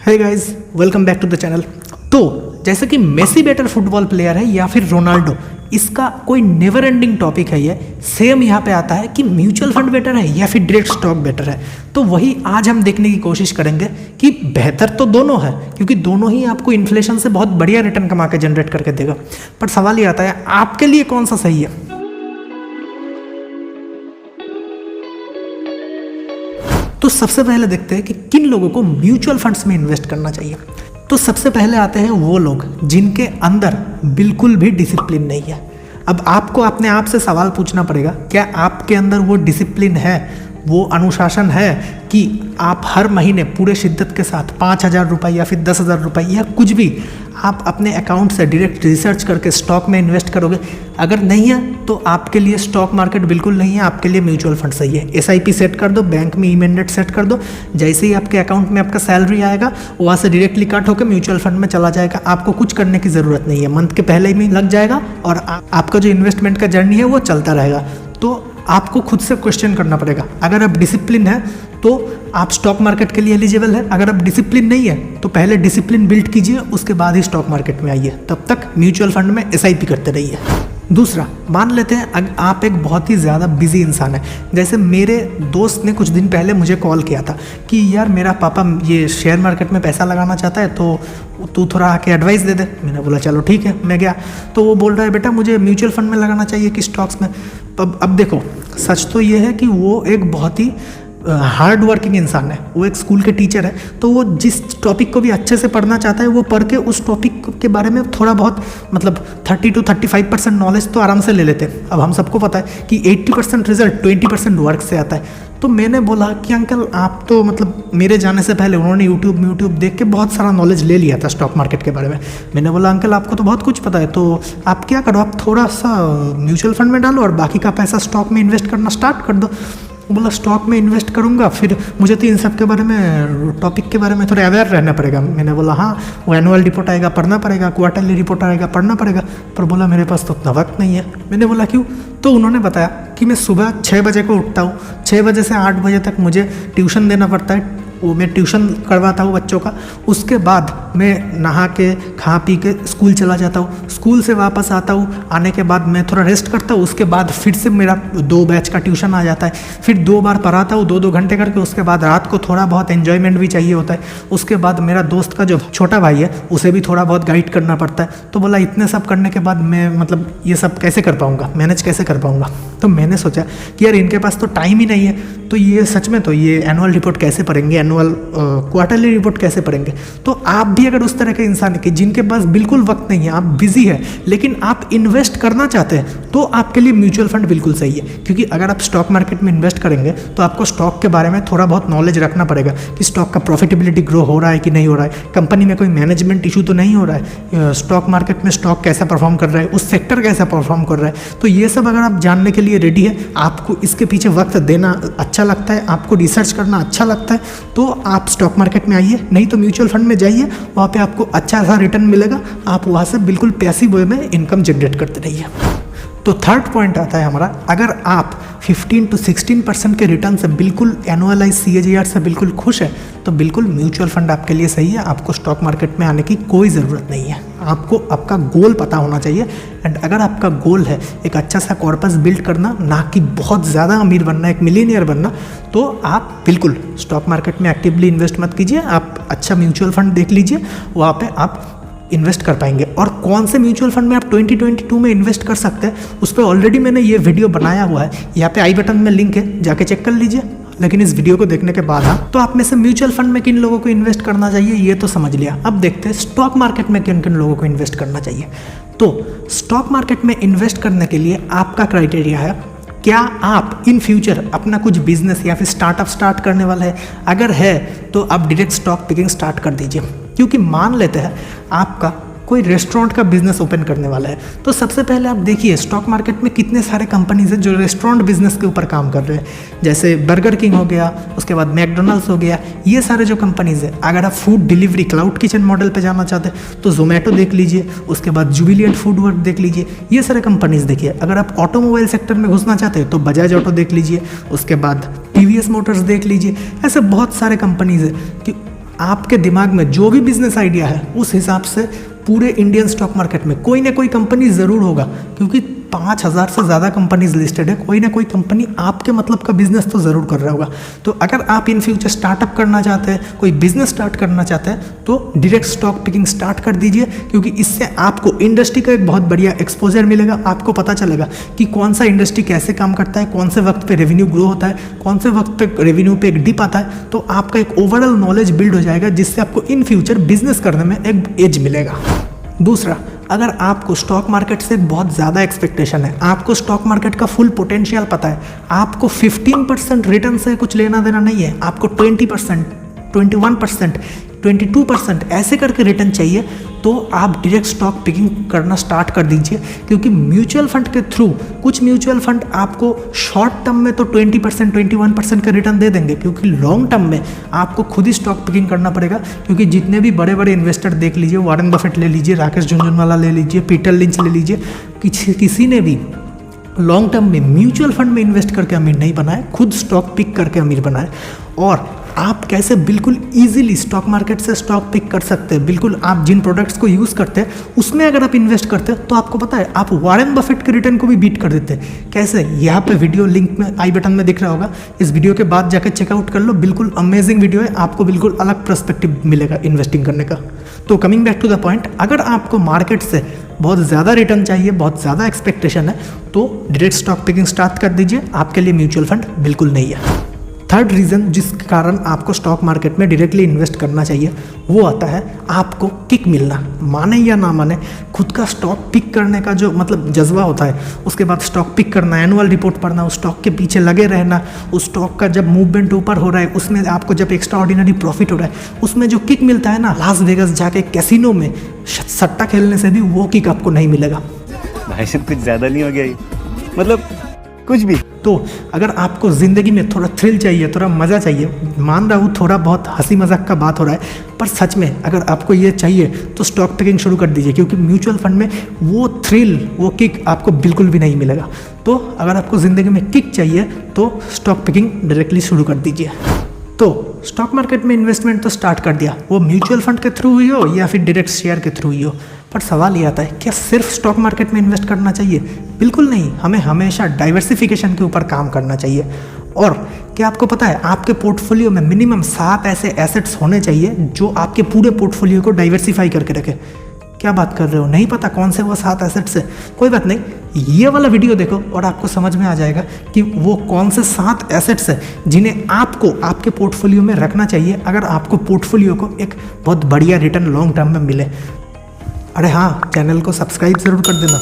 Hey guys, welcome back to the channel. तो जैसे कि मेसी बेटर फुटबॉल प्लेयर है या फिर रोनाल्डो, इसका कोई नेवर एंडिंग टॉपिक है। ये सेम यहाँ पे आता है कि म्यूचुअल फंड बेटर है या फिर डायरेक्ट स्टॉक बेटर है। तो वही आज हम देखने की कोशिश करेंगे कि बेहतर तो दोनों है, क्योंकि दोनों ही आपको इन्फ्लेशन से बहुत बढ़िया रिटर्न कमा के जनरेट करके देगा। पर सवाल ये आता है आपके लिए कौन सा सही है। तो सबसे पहले देखते हैं कि किन लोगों को म्यूचुअल फंड्स में इन्वेस्ट करना चाहिए। तो सबसे पहले आते हैं वो लोग जिनके अंदर बिल्कुल भी डिसिप्लिन नहीं है। अब आपको अपने आप से सवाल पूछना पड़ेगा, क्या आपके अंदर वो डिसिप्लिन है, वो अनुशासन है कि आप हर महीने पूरे शिद्दत के साथ 5,000 रुपये या फिर 10,000 रुपये या कुछ भी आप अपने अकाउंट से डायरेक्ट रिसर्च करके स्टॉक में इन्वेस्ट करोगे। अगर नहीं है तो आपके लिए स्टॉक मार्केट बिल्कुल नहीं है, आपके लिए म्यूचुअल फंड सही है। SIP सेट कर दो, बैंक में ई-मैंडेट सेट कर दो, जैसे ही आपके अकाउंट में आपका सैलरी आएगा वहाँ से डायरेक्टली कट होकर म्यूचुअल फंड में चला जाएगा। आपको कुछ करने की ज़रूरत नहीं है, मंथ के पहले ही लग जाएगा और आपका जो इन्वेस्टमेंट का जर्नी है वो चलता रहेगा। तो आपको खुद से क्वेश्चन करना पड़ेगा, अगर आप डिसिप्लिन है तो आप स्टॉक मार्केट के लिए एलिजिबल है। अगर आप डिसिप्लिन नहीं है तो पहले डिसिप्लिन बिल्ड कीजिए, उसके बाद ही स्टॉक मार्केट में आइए। तब तक म्यूचुअल फंड में SIP करते रहिए। दूसरा, मान लेते हैं आप एक बहुत ही ज़्यादा बिजी इंसान है। जैसे मेरे दोस्त ने कुछ दिन पहले मुझे कॉल किया था कि यार मेरा पापा ये शेयर मार्केट में पैसा लगाना चाहता है, तो तू थोड़ा आके एडवाइस दे दे। मैंने बोला चलो ठीक है। मैं गया तो वो बोल रहा है बेटा मुझे म्यूचुअल फंड में लगाना चाहिए कि स्टॉक्स में। अब देखो, सच तो ये है कि वो एक बहुत ही हार्ड वर्किंग इंसान है, वो एक स्कूल के टीचर है। तो वो जिस टॉपिक को भी अच्छे से पढ़ना चाहता है वो पढ़ के उस टॉपिक के बारे में थोड़ा बहुत मतलब 30 to 35% नॉलेज तो आराम से ले लेते हैं। अब हम सबको पता है कि 80% रिजल्ट 20% वर्क से आता है। तो मैंने बोला कि अंकल आप तो मतलब मेरे जाने से पहले उन्होंने यूट्यूब देख के बहुत सारा नॉलेज ले लिया था स्टॉक मार्केट के बारे में। मैंने बोला अंकल आपको तो बहुत कुछ पता है, तो आप क्या करो, आप थोड़ा सा म्यूचुअल फंड में डालो और बाकी का पैसा स्टॉक में इन्वेस्ट करना स्टार्ट कर दो। बोला स्टॉक में इन्वेस्ट करूंगा, फिर मुझे तो इन सब के बारे में टॉपिक के बारे में थोड़ा अवेयर रहना पड़ेगा। मैंने बोला हाँ, वो एनुअल रिपोर्ट आएगा पढ़ना पड़ेगा, क्वार्टरली रिपोर्ट आएगा पढ़ना पड़ेगा। पर बोला मेरे पास तो उतना वक्त नहीं है। मैंने बोला क्यों? तो उन्होंने बताया कि मैं सुबह 6 बजे को उठता हूँ, 6 बजे से 8 बजे तक मुझे ट्यूशन देना पड़ता है, वो मैं ट्यूशन करवाता हूँ बच्चों का। उसके बाद मैं नहा के खा पी के स्कूल चला जाता हूँ, स्कूल से वापस आता हूँ, आने के बाद मैं थोड़ा रेस्ट करता हूँ। उसके बाद फिर से मेरा 2 बैच का ट्यूशन आ जाता है, फिर 2 बार पढ़ाता हूँ 2-2 घंटे करके। उसके बाद रात को थोड़ा बहुत एन्जॉयमेंट भी चाहिए होता है। उसके बाद मेरा दोस्त का जो छोटा भाई है उसे भी थोड़ा बहुत गाइड करना पड़ता है। तो बोला इतने सब करने के बाद मैं मतलब ये सब कैसे कर पाऊँगा, मैनेज कैसे कर पाऊँगा। तो मैंने सोचा कि यार इनके पास तो टाइम ही नहीं है, तो ये सच में तो ये एनुअल रिपोर्ट कैसे पढ़ेंगे, एनुअल क्वार्टरली रिपोर्ट कैसे पढ़ेंगे। तो आप भी अगर उस तरह के इंसान के जिनके पास बिल्कुल वक्त नहीं है, आप बिजी है लेकिन आप इन्वेस्ट करना चाहते हैं, तो आपके लिए म्यूचुअल फंड बिल्कुल सही है। क्योंकि अगर आप स्टॉक मार्केट में इन्वेस्ट करेंगे तो आपको स्टॉक के बारे में थोड़ा बहुत नॉलेज रखना पड़ेगा कि स्टॉक का प्रॉफिटेबिलिटी ग्रो हो रहा है कि नहीं हो रहा है, कंपनी में कोई मैनेजमेंट इशू तो नहीं हो रहा है, स्टॉक मार्केट में स्टॉक कैसा परफॉर्म कर रहा है, उस सेक्टर कैसा परफॉर्म कर रहा है। तो ये सब अगर आप जानने के लिए रेडी है, आपको इसके पीछे वक्त देना अच्छा लगता है, आपको रिसर्च करना अच्छा लगता है, तो आप स्टॉक मार्केट में आइए। नहीं तो म्यूचुअल फंड में जाइए, वहाँ पे आपको अच्छा सा रिटर्न मिलेगा, आप वहाँ से बिल्कुल पैसिव वे में इनकम जनरेट करते रहिए। तो थर्ड पॉइंट आता है हमारा, अगर आप 15 to 16% के रिटर्न से बिल्कुल एनुअलाइज CAGR से बिल्कुल खुश है तो बिल्कुल म्यूचुअल फंड आपके लिए सही है। आपको स्टॉक मार्केट में आने की कोई ज़रूरत नहीं है। आपको आपका गोल पता होना चाहिए। एंड अगर आपका गोल है एक अच्छा सा कॉर्पस बिल्ड करना, ना कि बहुत ज़्यादा अमीर बनना, एक मिलियनियर बनना, तो आप बिल्कुल स्टॉक मार्केट में एक्टिवली इन्वेस्ट मत कीजिए। आप अच्छा म्यूचुअल फंड देख लीजिए, वहाँ पे आप इन्वेस्ट कर पाएंगे। और कौन से म्यूचुअल फंड में आप 2022 में इन्वेस्ट कर सकते हैं, उस पर ऑलरेडी मैंने ये वीडियो बनाया हुआ है, यहाँ पे आई बटन में लिंक है, जाके चेक कर लीजिए। लेकिन इस वीडियो को देखने के बाद हाँ, तो आप में से म्यूचुअल फंड में किन लोगों को इन्वेस्ट करना चाहिए ये तो समझ लिया। अब देखते हैं स्टॉक मार्केट में किन किन लोगों को इन्वेस्ट करना चाहिए। तो स्टॉक मार्केट में इन्वेस्ट करने के लिए आपका क्राइटेरिया है, क्या आप इन फ्यूचर अपना कुछ बिजनेस या फिर स्टार्टअप स्टार्ट करने वाला है। अगर है तो आप डायरेक्ट स्टॉक पिकिंग स्टार्ट कर दीजिए। क्योंकि मान लेते हैं आपका कोई रेस्टोरेंट का बिजनेस ओपन करने वाला है, तो सबसे पहले आप देखिए स्टॉक मार्केट में कितने सारे कंपनीज हैं जो रेस्टोरेंट बिजनेस के ऊपर काम कर रहे हैं। जैसे बर्गर किंग हो गया, उसके बाद मैकडोनल्ड्स हो गया, ये सारे जो कंपनीज है। अगर आप food delivery cloud kitchen model पे जाना चाहते हैं तो जोमेटो देख लीजिए, उसके बाद जुबिलियंट फूड वर्क देख लीजिए, ये सारे कंपनीज देखिए। अगर आप ऑटोमोबाइल सेक्टर में घुसना चाहते हैं तो बजाज ऑटो देख लीजिए, उसके बाद TVS मोटर्स देख लीजिए। ऐसे बहुत सारे कंपनीज है कि आपके दिमाग में जो भी बिजनेस आइडिया है उस हिसाब से पूरे इंडियन स्टॉक मार्केट में कोई ना कोई कंपनी ज़रूर होगा, क्योंकि 5000 से ज़्यादा कंपनीज लिस्टेड है। कोई ना कोई कंपनी आपके मतलब का बिजनेस तो ज़रूर कर रहा होगा। तो अगर आप इन फ्यूचर स्टार्टअप करना चाहते हैं, कोई बिजनेस स्टार्ट करना चाहते हैं, तो डायरेक्ट स्टॉक पिकिंग स्टार्ट कर दीजिए, क्योंकि इससे आपको इंडस्ट्री का एक बहुत बढ़िया एक्सपोजर मिलेगा। आपको पता चलेगा कि कौन सा इंडस्ट्री कैसे काम करता है, कौन से वक्त पे रेवेन्यू ग्रो होता है, कौन से वक्त पे रेवेन्यू पे एक डिप आता है। तो आपका एक ओवरऑल नॉलेज बिल्ड हो जाएगा, जिससे आपको इन फ्यूचर बिजनेस करने में एक एज मिलेगा। दूसरा, अगर आपको स्टॉक मार्केट से बहुत ज़्यादा एक्सपेक्टेशन है, आपको स्टॉक मार्केट का फुल पोटेंशियल पता है, आपको 15% रिटर्न से कुछ लेना देना नहीं है, आपको 20%, 21%, 22% ऐसे करके रिटर्न चाहिए, तो आप डायरेक्ट स्टॉक पिकिंग करना स्टार्ट कर दीजिए। क्योंकि म्यूचुअल फंड के थ्रू कुछ म्यूचुअल फंड आपको शॉर्ट टर्म में तो 20%, 21% का रिटर्न दे देंगे, क्योंकि लॉन्ग टर्म में आपको खुद ही स्टॉक पिकिंग करना पड़ेगा। क्योंकि जितने भी बड़े बड़े इन्वेस्टर देख लीजिए, वॉरेन बफेट ले लीजिए, राकेश झुनझुनवाला ले लीजिए, पीटर लिंच ले लीजिए, किसी ने भी लॉन्ग टर्म में म्यूचुअल फंड में इन्वेस्ट करके अमीर नहीं बनाए, खुद स्टॉक पिक करके अमीर बनाए। और आप कैसे बिल्कुल इजीली स्टॉक मार्केट से स्टॉक पिक कर सकते हैं, बिल्कुल आप जिन प्रोडक्ट्स को यूज़ करते हैं उसमें अगर आप इन्वेस्ट करते हैं तो आपको पता है आप वॉरेन बफेट के रिटर्न को भी बीट कर देते हैं। कैसे? यहाँ पे वीडियो लिंक में आई बटन में दिख रहा होगा, इस वीडियो के बाद जाकर चेकआउट कर लो, बिल्कुल अमेजिंग वीडियो है, आपको बिल्कुल अलग पर्सपेक्टिव मिलेगा इन्वेस्टिंग करने का। तो coming back to the point, अगर आपको मार्केट से बहुत ज़्यादा रिटर्न चाहिए, बहुत ज़्यादा एक्सपेक्टेशन है, तो डायरेक्ट स्टॉक पिकिंग स्टार्ट कर दीजिए, आपके लिए म्यूचुअल फंड बिल्कुल नहीं है। थर्ड रीज़न जिस कारण आपको स्टॉक मार्केट में डायरेक्टली इन्वेस्ट करना चाहिए, वो आता है आपको किक मिलना। माने या ना माने, खुद का स्टॉक पिक करने का जो मतलब जज्बा होता है, उसके बाद स्टॉक पिक करना, एनुअल रिपोर्ट पढ़ना, उस स्टॉक के पीछे लगे रहना, उस स्टॉक का जब मूवमेंट ऊपर हो रहा है उसमें आपको जब एक्स्ट्रा ऑर्डिनरी प्रॉफिट हो रहा है, उसमें जो किक मिलता है ना, लास वेगास जाके कैसीनो में सट्टा खेलने से भी वो किक आपको नहीं मिलेगा। भाई साहब कुछ ज़्यादा नहीं हो गया ये? मतलब कुछ भी। तो अगर आपको ज़िंदगी में थोड़ा थ्रिल चाहिए, थोड़ा मज़ा चाहिए, मान रहा हूँ थोड़ा बहुत हंसी मजाक का बात हो रहा है, पर सच में अगर आपको ये चाहिए तो स्टॉक पिकिंग शुरू कर दीजिए, क्योंकि म्यूचुअल फंड में वो थ्रिल, वो किक आपको बिल्कुल भी नहीं मिलेगा। तो अगर आपको ज़िंदगी में किक चाहिए तो स्टॉक पिकिंग डायरेक्टली शुरू कर दीजिए। तो स्टॉक मार्केट में इन्वेस्टमेंट तो स्टार्ट कर दिया, वो म्यूचुअल फंड के थ्रू हुई हो या फिर डायरेक्ट शेयर के थ्रू हुई हो, पर सवाल ये आता है क्या सिर्फ स्टॉक मार्केट में इन्वेस्ट करना चाहिए? बिल्कुल नहीं, हमें हमेशा डाइवर्सिफिकेशन के ऊपर काम करना चाहिए। और क्या आपको पता है आपके पोर्टफोलियो में मिनिमम 7 ऐसे एसेट्स होने चाहिए जो आपके पूरे पोर्टफोलियो को डाइवर्सिफाई करके रखे। क्या बात कर रहे हो? नहीं पता कौन से वो 7 एसेट्स है? कोई बात नहीं, ये वाला वीडियो देखो और आपको समझ में आ जाएगा कि वो कौन से 7 एसेट्स है जिन्हें आपको आपके पोर्टफोलियो में रखना चाहिए, अगर आपको पोर्टफोलियो को एक बहुत बढ़िया रिटर्न लॉन्ग टर्म में मिले। अरे हाँ, चैनल को सब्सक्राइब ज़रूर कर देना।